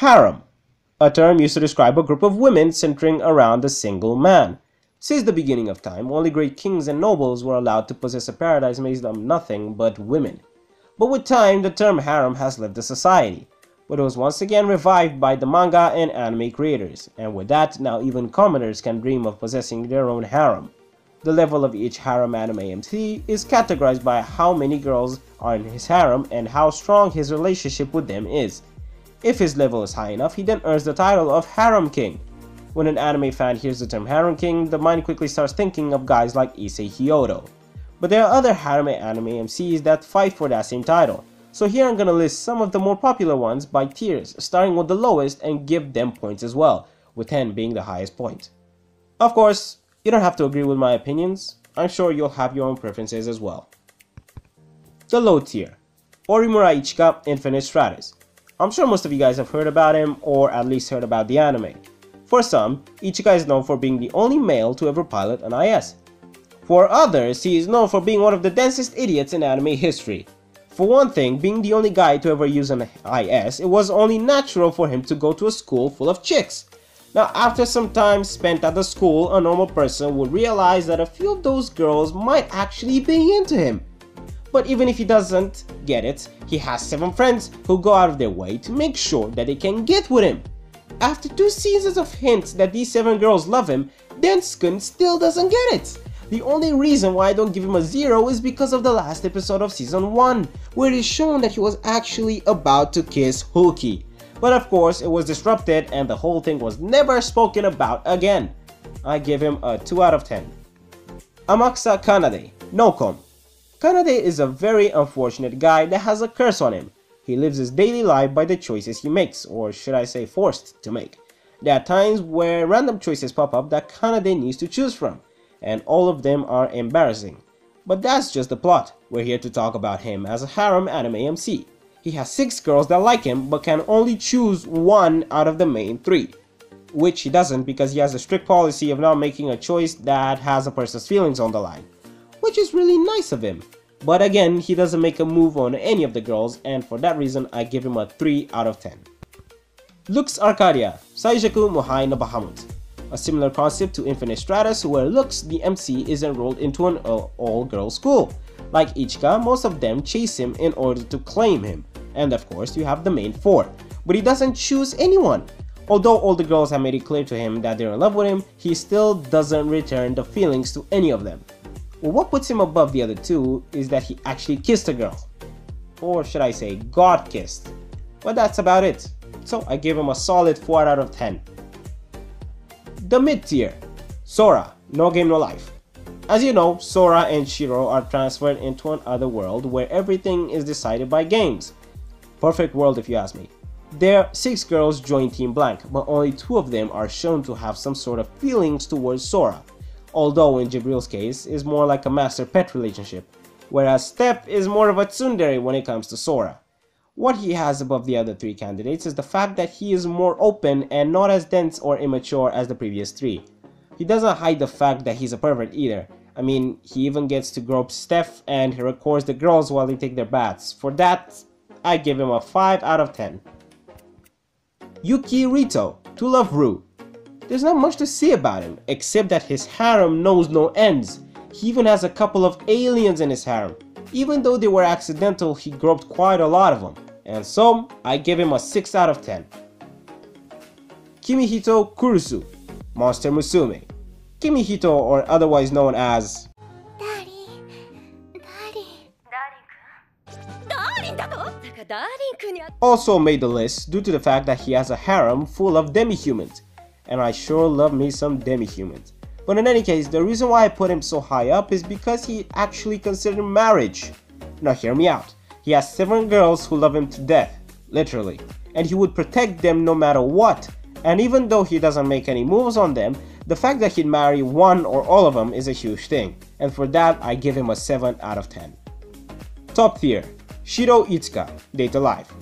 Harem, a term used to describe a group of women centering around a single man. Since the beginning of time, only great kings and nobles were allowed to possess a paradise made of nothing but women. But with time, the term harem has left the society, but it was once again revived by the manga and anime creators, and with that, now even commoners can dream of possessing their own harem. The level of each harem anime MC is categorized by how many girls are in his harem and how strong his relationship with them is. If his level is high enough, he then earns the title of Harem King. When an anime fan hears the term Harem King, the mind quickly starts thinking of guys like Issei. But there are other harem anime MCs that fight for that same title, so here I'm gonna list some of the more popular ones by tiers, starting with the lowest and give them points as well, with 10 being the highest point. Of course, you don't have to agree with my opinions, I'm sure you'll have your own preferences as well. The low tier, Orimura Ichika Infinite Stratos. I'm sure most of you guys have heard about him, or at least heard about the anime. For some, Ichika is known for being the only male to ever pilot an IS. For others, he is known for being one of the densest idiots in anime history. For one thing, being the only guy to ever use an IS, it was only natural for him to go to a school full of chicks. Now, after some time spent at the school, a normal person would realize that a few of those girls might actually be into him. But even if he doesn't get it, he has 7 friends who go out of their way to make sure that they can get with him. After 2 seasons of hints that these 7 girls love him, Denskun still doesn't get it. The only reason why I don't give him a 0 is because of the last episode of season 1, where it is shown that he was actually about to kiss Yuuki. But of course, it was disrupted and the whole thing was never spoken about again. I give him a 2 out of 10. Amakusa Kanade, Nokom. Kanade is a very unfortunate guy that has a curse on him. He lives his daily life by the choices he makes, or should I say forced to make. There are times where random choices pop up that Kanade needs to choose from, and all of them are embarrassing. But that's just the plot. We're here to talk about him as a harem anime MC. He has 6 girls that like him but can only choose 1 out of the main 3. Which he doesn't because he has a strict policy of not making a choice that has a person's feelings on the line. Which is really nice of him. But again, he doesn't make a move on any of the girls, and for that reason I give him a 3 out of 10. Lux Arcadia, Saijaku Mohai no Bahamut. A similar concept to Infinite Stratos, where Lux, the MC, is enrolled into an all-girls school. Like Ichika, most of them chase him in order to claim him, and of course you have the main 4, but he doesn't choose anyone. Although all the girls have made it clear to him that they're in love with him, he still doesn't return the feelings to any of them. Well, what puts him above the other 2 is that he actually kissed a girl. Or should I say, got kissed. But that's about it. So I give him a solid 4 out of 10. The mid-tier, Sora, No Game No Life. As you know, Sora and Shiro are transferred into another world where everything is decided by games. Perfect world if you ask me. There, 6 girls join Team Blank, but only 2 of them are shown to have some sort of feelings towards Sora. Although in Jibril's case is more like a master-pet relationship, whereas Step is more of a tsundere when it comes to Sora. What he has above the other 3 candidates is the fact that he is more open and not as dense or immature as the previous 3. He doesn't hide the fact that he's a pervert either. I mean, he even gets to grope Steph and he records the girls while they take their baths. For that, I give him a 5 out of 10. Yuuki Rito, To Love Ru. There's not much to say about him, except that his harem knows no ends. He even has a couple of aliens in his harem. Even though they were accidental, he groped quite a lot of them. And so, I give him a 6 out of 10. Kimihito Kurusu, Monster Musume. Kimihito, or otherwise known as also made the list due to the fact that he has a harem full of demi-humans. And I sure love me some demi-humans. But in any case, the reason why I put him so high up is because he actually considered marriage. Now hear me out. He has 7 girls who love him to death, literally. And he would protect them no matter what. And even though he doesn't make any moves on them, the fact that he'd marry 1 or all of them is a huge thing. And for that, I give him a 7 out of 10. Top tier, Shiro Itsuka, Date A Live.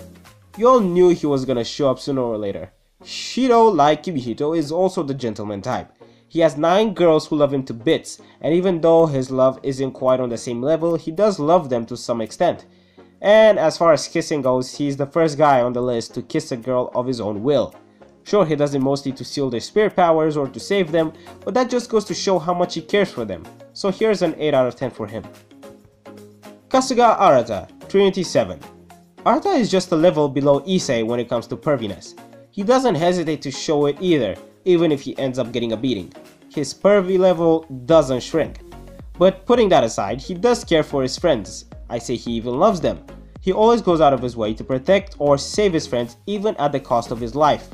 You all knew he was gonna show up sooner or later. Shiro, like Kimihito, is also the gentleman type. He has 9 girls who love him to bits, and even though his love isn't quite on the same level, he does love them to some extent. And as far as kissing goes, he's the first guy on the list to kiss a girl of his own will. Sure, he does it mostly to steal their spirit powers or to save them, but that just goes to show how much he cares for them. So here's an 8 out of 10 for him. Kasuga Artha, Trinity 7. Artha is just a level below Issei when it comes to perviness. He doesn't hesitate to show it either, even if he ends up getting a beating. His pervy level doesn't shrink. But putting that aside, he does care for his friends. I say he even loves them. He always goes out of his way to protect or save his friends, even at the cost of his life.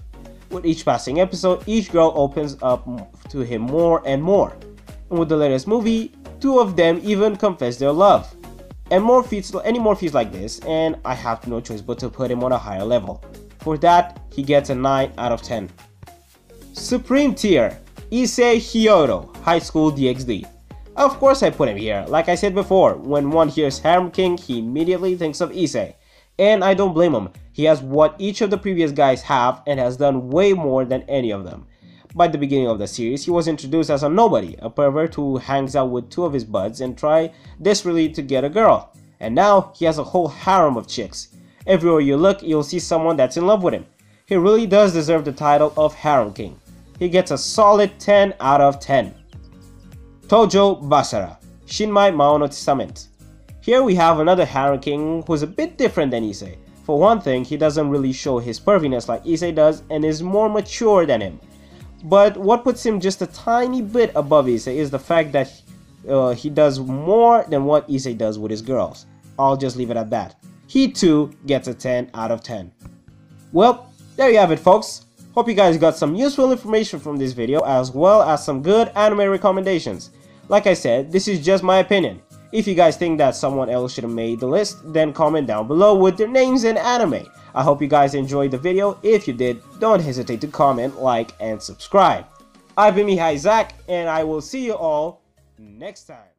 With each passing episode, each girl opens up to him more and more. And with the latest movie, 2 of them even confess their love. And any more feats like this, and I have no choice but to put him on a higher level. For that, he gets a 9 out of 10. Supreme Tier, Issei Hyodo, High School DxD. Of course I put him here. Like I said before, when one hears Harem King, he immediately thinks of Issei. And I don't blame him. He has what each of the previous guys have and has done way more than any of them. By the beginning of the series, he was introduced as a nobody, a pervert who hangs out with 2 of his buds and try desperately to get a girl. And now, he has a whole harem of chicks. Everywhere you look, you'll see someone that's in love with him. He really does deserve the title of Harem King. He gets a solid 10 out of 10. Tojo Basara, Shinmai Mao no Testament. Here we have another Harem King who's a bit different than Issei. For one thing, he doesn't really show his perviness like Issei does and is more mature than him. But what puts him just a tiny bit above Issei is the fact that he does more than what Issei does with his girls. I'll just leave it at that. He too gets a 10 out of 10. Well, there you have it folks. Hope you guys got some useful information from this video as well as some good anime recommendations. Like I said, this is just my opinion. If you guys think that someone else should have made the list, then comment down below with their names and anime. I hope you guys enjoyed the video. If you did, don't hesitate to comment, like, and subscribe. I've been Mihai Zach, and I will see you all next time.